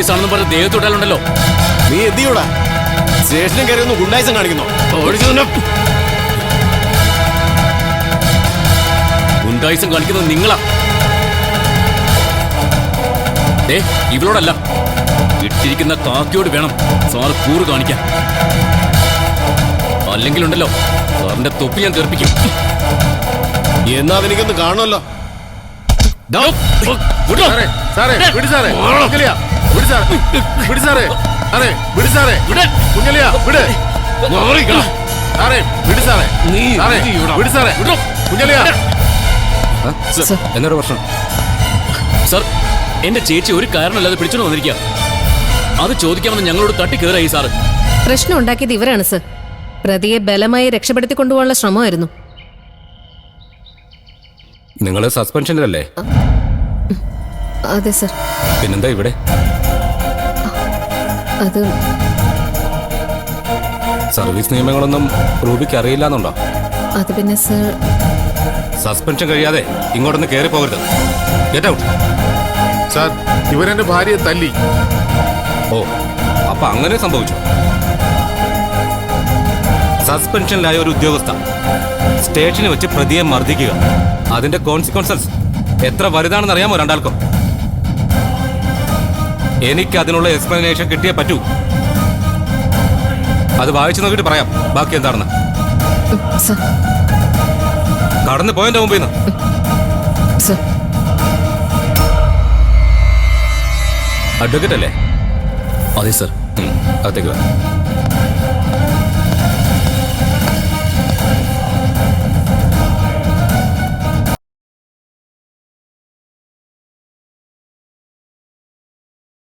പോലീസാണെന്ന് പറഞ്ഞ് ദേഹത്തോട്ടാലുണ്ടല്ലോ. നീ എന്തിയോടാ സ്റ്റേഷനിൽ കയറി ഒന്ന് ഗുണ്ടായിസം കാണിക്കുന്നു? ഗുണ്ടായിസം കാണിക്കുന്നത് നിങ്ങളാ. ഇവളോടല്ല, ഇട്ടിരിക്കുന്ന കാക്കിയോട് വേണം സാറ് കൂറ് കാണിക്കാൻ. അല്ലെങ്കിലുണ്ടല്ലോ സാറിന്റെ തൊപ്പി ഞാൻ തെറിപ്പിക്കും. എന്നാ അതെനിക്കൊന്ന് കാണണമല്ലോ. എന്നൊരു പ്രശ്നം സർ, എന്റെ ചേച്ചി ഒരു കാരണമല്ലാതെ പിടിച്ചോണ്ട് വന്നിരിക്കുക. അത് ചോദിക്കാമെന്ന് ഞങ്ങളോട് തട്ടി കയറായി സാറ്. പ്രശ്നം ഉണ്ടാക്കിയത് ഇവരാണ് സർ. പ്രതിയെ ബലമായി രക്ഷപ്പെടുത്തി കൊണ്ടുപോകാനുള്ള ശ്രമമായിരുന്നു. നിങ്ങള് സസ്പെൻഷനിലല്ലേ? അതെ സർ. പിന്നെന്താ ഇവിടെ? അത് സർവീസ് നിയമങ്ങളൊന്നും റൂബിക്ക് അറിയില്ലെന്നുണ്ടോ? അത് പിന്നെ സർ, സസ്പെൻഷൻ കഴിയാതെ ഇങ്ങോട്ടൊന്ന് കയറി പോകരുത്. Get out. സാർ, ഇവരെന്റെ ഭാര്യയെ തല്ലി. ഓ, അപ്പൊ അങ്ങനെ സംഭവിച്ചു. സസ്പെൻഷനിലായ ഒരു ഉദ്യോഗസ്ഥ സ്റ്റേഷനിൽ വെച്ച് പ്രതിയെ മർദ്ദിക്കുക, അതിന്റെ കോൺസിക്വൻസസ് എത്ര വലുതാണെന്ന് അറിയാമോ രണ്ടാൾക്കും? എനിക്ക് അതിനുള്ള എക്സ്പ്ലനേഷൻ കിട്ടിയേ പറ്റൂ. അത് വായിച്ചു നോക്കിയിട്ട് പറയാം ബാക്കി എന്താണെന്ന്. കടന്നു പോയതിന്റെ മുമ്പിൽ നിന്ന്. അഡ്വക്കേറ്റ് അല്ലേ? അതെ സർ. അകത്തേക്ക് വാ.